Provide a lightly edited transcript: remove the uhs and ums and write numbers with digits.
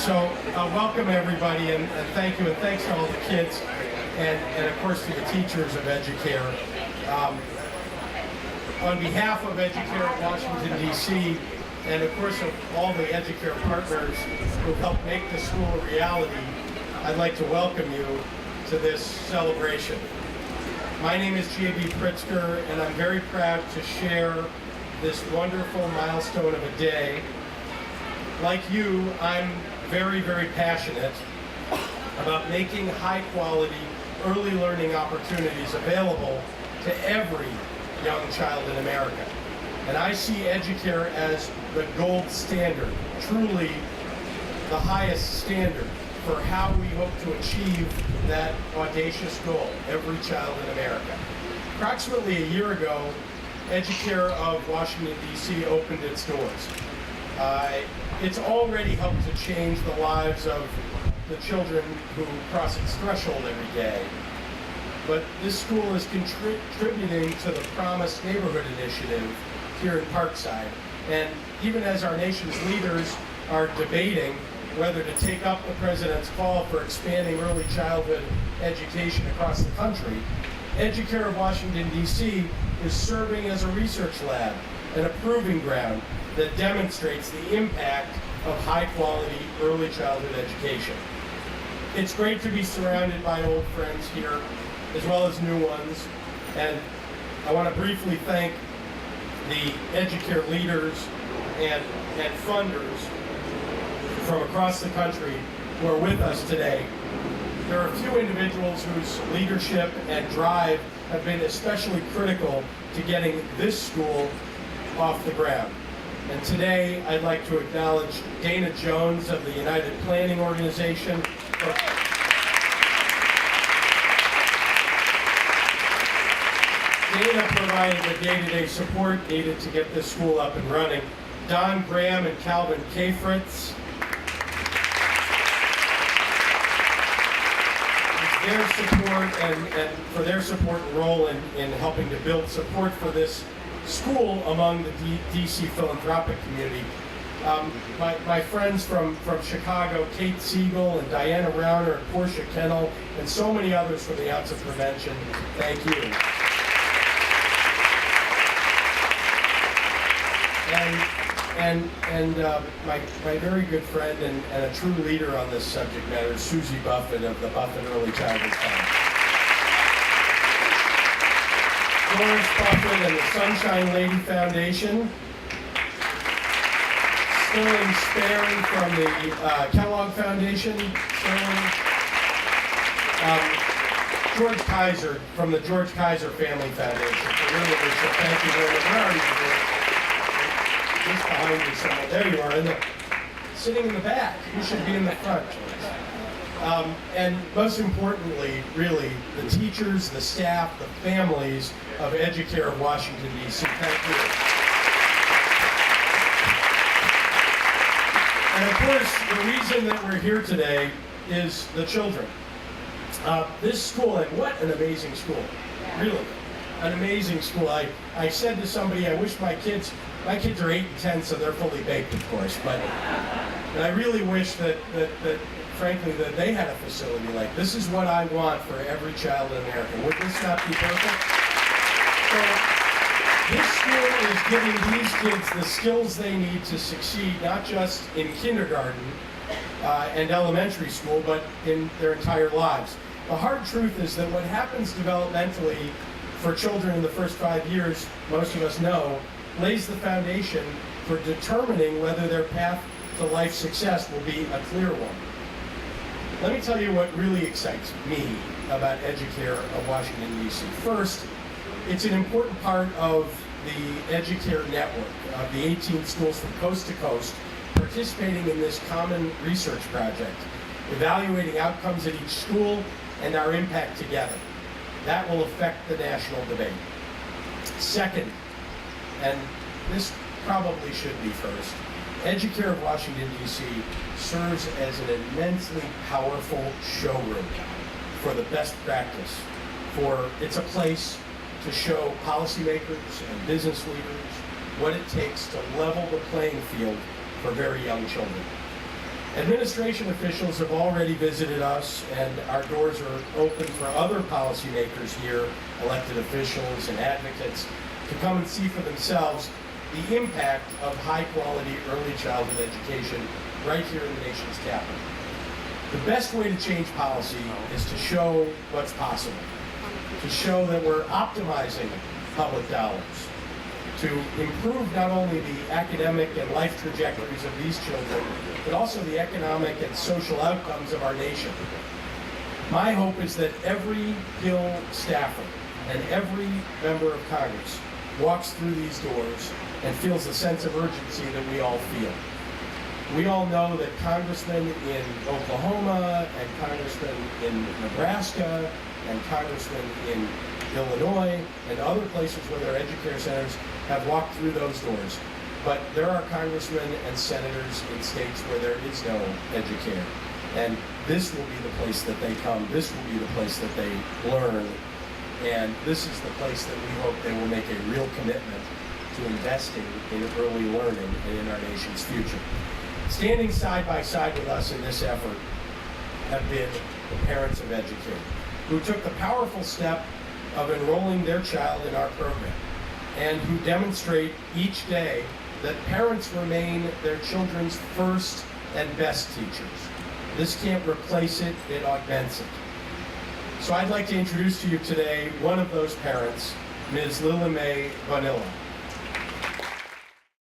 Welcome everybody, and thank you, and thanks to all the kids, and of course to the teachers of Educare. On behalf of Educare of Washington, D.C., and of course of all the Educare partners who helped make the school a reality, I'd like to welcome you to this celebration. My name is J.B. Pritzker, and I'm very proud to share this wonderful milestone of a day. Like you, I'm very, very passionate about making high-quality early learning opportunities available to every young child in America. And I see Educare as the gold standard, truly the highest standard for how we hope to achieve that audacious goal, every child in America. Approximately a year ago, Educare of Washington, D.C. opened its doors. It's already helped to change the lives of the children who cross its threshold every day. But this school is contributing to the Promise Neighborhood Initiative here in Parkside. And even as our nation's leaders are debating whether to take up the president's call for expanding early childhood education across the country, Educare of Washington, D.C. is serving as a research lab and a proving ground that demonstrates the impact of high-quality early childhood education. It's great to be surrounded by old friends here, as well as new ones, and I want to briefly thank the Educare leaders and funders from across the country who are with us today. There are a few individuals whose leadership and drive have been especially critical to getting this school off the ground. And today, I'd like to acknowledge Dana Jones of the United Planning Organization. Dana provided the day-to-day support needed to get this school up and running. Don Graham and Calvin Kafritz. Their support and for their support and role in helping to build support for this school among the DC philanthropic community. My friends from Chicago, Kate Siegel and Diana Rauner and Portia Kennel, and so many others from the Ounce of Prevention, thank you. And my very good friend and a true leader on this subject matter is Susie Buffett of the Buffett Early Childhood Fund. Doris Buffett and the Sunshine Lady Foundation. Sterling Sperry from the Kellogg Foundation. George Kaiser from the George Kaiser Family Foundation. Thank you very much. Where are you? Just behind you somewhere. There you are, sitting in the back. You should be in the front. And most importantly, really, the teachers, the staff, the families of Educare of Washington, D.C. Thank you. And of course, the reason that we're here today is the children. This school, and what an amazing school, really, an amazing school. I said to somebody, I wish my kids are 8 and 10, so they're fully baked, of course, but I really wish that frankly, that they had a facility like this. Is what I want for every child in America. Would this not be perfect? So this school is giving these kids the skills they need to succeed, not just in kindergarten and elementary school, but in their entire lives. The hard truth is that what happens developmentally for children in the first 5 years, most of us know, lays the foundation for determining whether their path to life success will be a clear one. Let me tell you what really excites me about Educare of Washington, D.C. First, it's an important part of the Educare network of the 18 schools from coast to coast participating in this common research project, evaluating outcomes at each school and our impact together. That will affect the national debate. Second, and this probably should be first, Educare of Washington, D.C. serves as an immensely powerful showroom for the best practice. It's a place to show policymakers and business leaders what it takes to level the playing field for very young children. Administration officials have already visited us, and our doors are open for other policymakers here, elected officials and advocates, to come and see for themselves the impact of high-quality early childhood education right here in the nation's capital. The best way to change policy is to show what's possible, to show that we're optimizing public dollars, to improve not only the academic and life trajectories of these children, but also the economic and social outcomes of our nation. My hope is that every Hill staffer and every member of Congress walks through these doors and feels a sense of urgency that we all feel. We all know that congressmen in Oklahoma and congressmen in Nebraska and congressmen in Illinois and other places where there are Educare centers have walked through those doors. But there are congressmen and senators in states where there is no Educare. And this will be the place that they come. This will be the place that they learn. And this is the place that we hope they will make a real commitment to investing in early learning and in our nation's future. Standing side by side with us in this effort have been the parents of Educare, who took the powerful step of enrolling their child in our program, and who demonstrate each day that parents remain their children's first and best teachers. This can't replace it, it augments it. So I'd like to introduce to you today one of those parents, Ms. Lila Mae Vanilla.